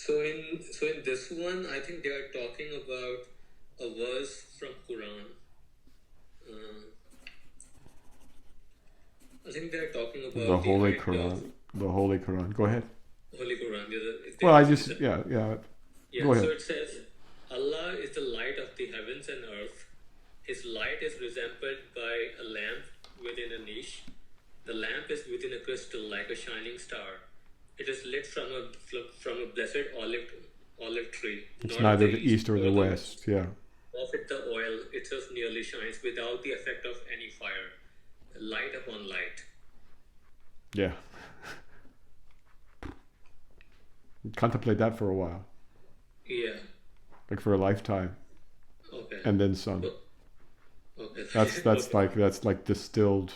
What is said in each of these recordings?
So in this one, I think they are talking about a verse from Quran. Uh, I think they are talking The about the Holy height of Quran. The Holy Quran. Go ahead. Holy Quran. Well, I Is just, a, yeah. yeah. Go So ahead. it says, Allah is the light of the heavens and earth. His light is resembled by a lamp within a niche. The lamp is within a crystal like a shining star. It is lit from a blessed olive tree, It's not of the neither the east east or or the the west. west. Yeah. Of it the oil itself nearly shines without the effect of any fire, light upon light. Yeah. Contemplate that for a while, Yeah. like for a lifetime, Okay. and then some. Okay. Okay. That's like distilled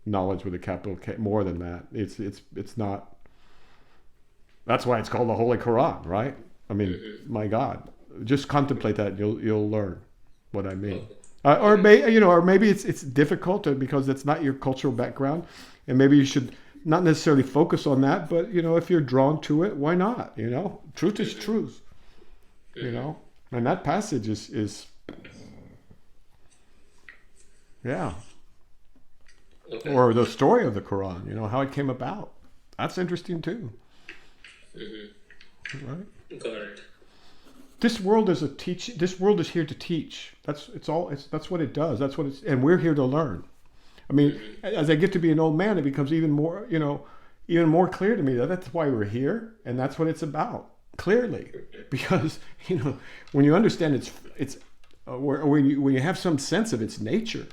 knowledge with a capital K. More than that, it's not. That's why it's called the Holy Quran, right? I mean, Mm-hmm. my God, just contemplate that. You'll learn what I mean. Okay. Okay. Or maybe it's difficult because it's not your cultural background, and maybe you should not necessarily focus on that. But if you're drawn to it, why not? Truth is Mm-hmm. truth. Mm-hmm. And that passage is yeah. Okay. Or the story of the Quran, how it came about. That's interesting too, Mm-hmm. right? Got it. This world is a teach. This world is here to teach. That's what it does. That's what it's, and we're here to learn. I mean, Mm-hmm. as I get to be an old man, it becomes even more clear to me that that's why we're here, and that's what it's about. Clearly, because when you understand when you have some sense of its nature,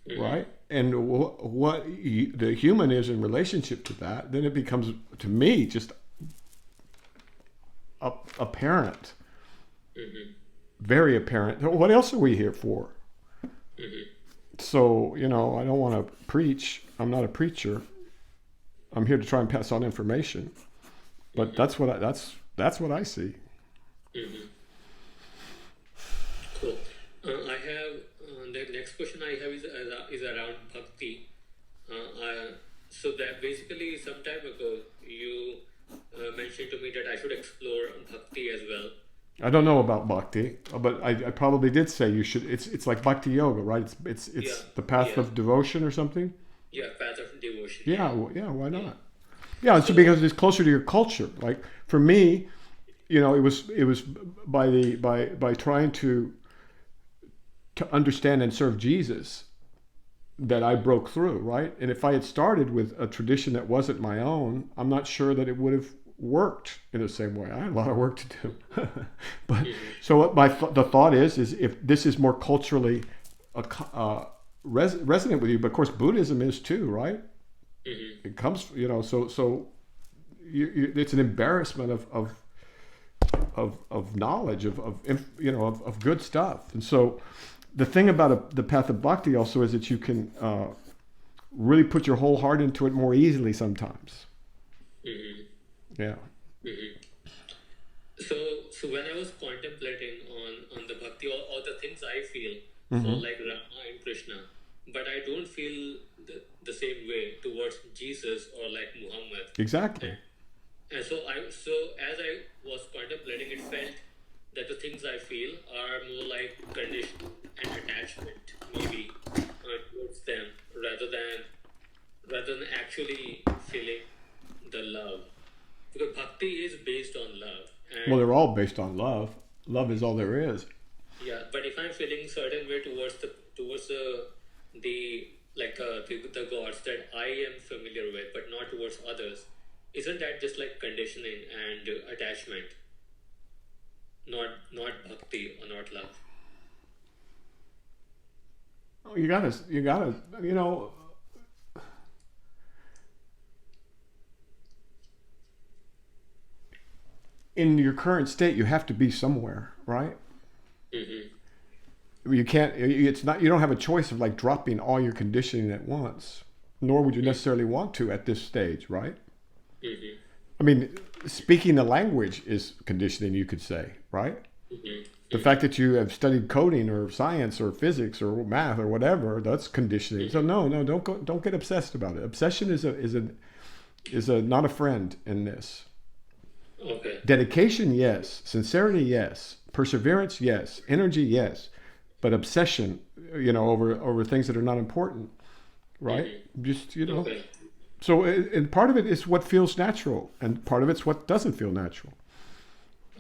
Mm-hmm. right, and what the human is in relationship to that, then it becomes to me just apparent, Mm-hmm. very apparent. What else are we here for? Mm-hmm. So I don't want to preach. I'm not a preacher. I'm here to try and pass on information. But Mm-hmm. that's what I see. Mm-hmm. Cool. I have the next question I have is around bhakti. So that basically some time ago you mentioned to me that I should explore bhakti as well. I don't know about bhakti, but I probably did say you should. It's like bhakti yoga, right? Yeah, It's the path yeah, of devotion or something. yeah. Path of devotion. Yeah, Yeah, yeah. Why yeah. not? Yeah, it's So. because it's closer to your culture. Like for me, it was by trying to understand and serve Jesus that I Mm-hmm. broke through, right? And if I had started with a tradition that wasn't my own, I'm not sure that it would have worked in the same way. I had a lot of work to do. But Mm-hmm. so what the thought is if this is more culturally resonant with you, but of course Buddhism is too, right? Mm-hmm. It comes, so it's an embarrassment of knowledge of good stuff. And so the thing about the path of bhakti also is that you can really put your whole heart into it more easily sometimes. Mm-hmm. Yeah. Mm-hmm. So when I was contemplating on the bhakti, all the things I feel for Hmm. like Rama and Krishna, but I don't feel the same way towards Jesus or like Muhammad. Exactly. And, and so as I was contemplating, it felt that the things I feel are more like condition and attachment, maybe towards them, rather than actually feeling the love, because bhakti is based on love. Well, And they're all based on love. Love is all there is. yeah, but if I'm feeling certain way towards the the gods that I am familiar with, but not towards others, isn't that just like conditioning and attachment, not bhakti or not love? Oh, you gotta, in your current state, you have to be somewhere, right? Mm-hmm. You can't. It's not. You don't have a choice of like dropping all your conditioning at once, nor would you necessarily want to at this stage, right? Mm-hmm. I mean, speaking the language is conditioning, you could say, right? Mm-hmm. The fact that you have studied coding or science or physics or math or whatever, that's conditioning. So Mm-hmm. no, don't get obsessed about it. Obsession is a not a friend in this. Okay. Dedication, yes. Sincerity, yes. Perseverance, yes. Energy, yes. But obsession, over things that are not important, right? Just, Okay. So, and part of it is what feels natural, and part of it's what doesn't feel natural.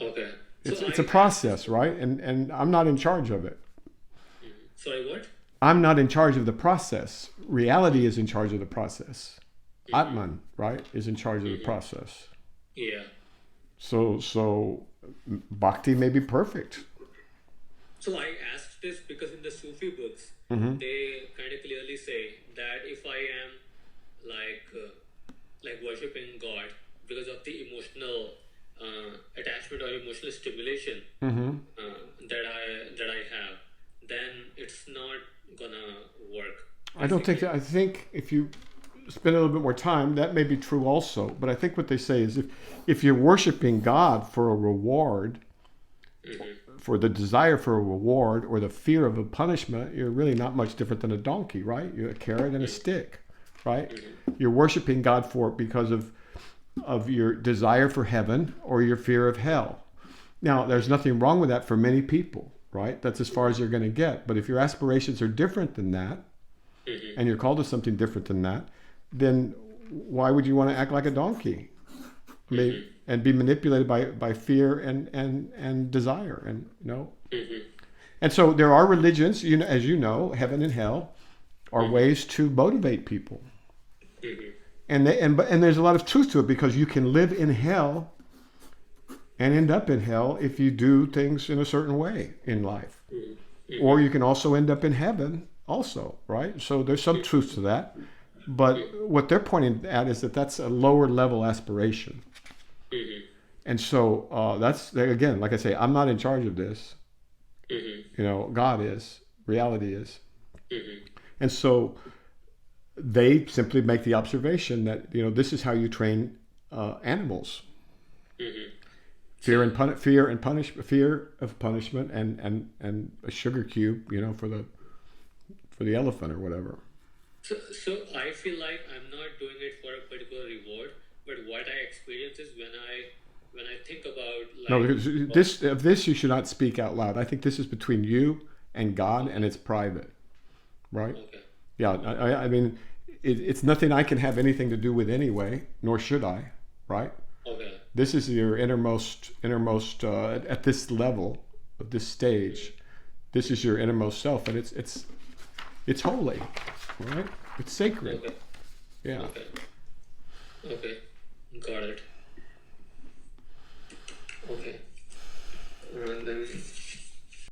Okay. So It's a process, right? And I'm not in charge of it. Sorry, what? I'm not in charge of the process. Reality is in charge of the process. Atman, right, is in charge of the process. Yeah. So bhakti may be perfect. So I asked this because in the Sufi books, they kind of clearly say that if I am like worshipping God because of the emotional attachment or emotional stimulation that I have, then it's not gonna work. I don't think that. I think if you spend a little bit more time, that may be true also. But I think what they say is if you're worshiping God for a reward, for the desire for a reward or the fear of a punishment, you're really not much different than a donkey, right? You're a carrot and a stick, right? You're worshiping God for it because of your desire for heaven or your fear of hell. Now, there's nothing wrong with that for many people, right? That's as far as you're going to get. But if your aspirations are different than that, and you're called to something different than that, then why would you want to act like a donkey? I mean, and be manipulated by fear and desire, and And so there are religions, as you know, heaven and hell are ways to motivate people. And there's a lot of truth to it, because you can live in hell and end up in hell if you do things in a certain way in life. Or you can also end up in heaven also, right? So there's some truth to that. But what they're pointing at is that that's a lower level aspiration. And so that's, again, like I say, I'm not in charge of this. God is, reality is. And so they simply make the observation that, this is how you train animals. Fear of punishment and a sugar cube, for the elephant or whatever. So I feel like I'm not doing it for a particular reward, but what I experience is when I think about No, because this you should not speak out loud. I think this is between you and God, and it's private, right? Okay. Yeah, I mean, it's nothing I can have anything to do with anyway, nor should I, right? Okay. This is your innermost at this level, at this stage. This is your innermost self, and it's holy, right? It's sacred. Okay. Yeah. Okay. Got it.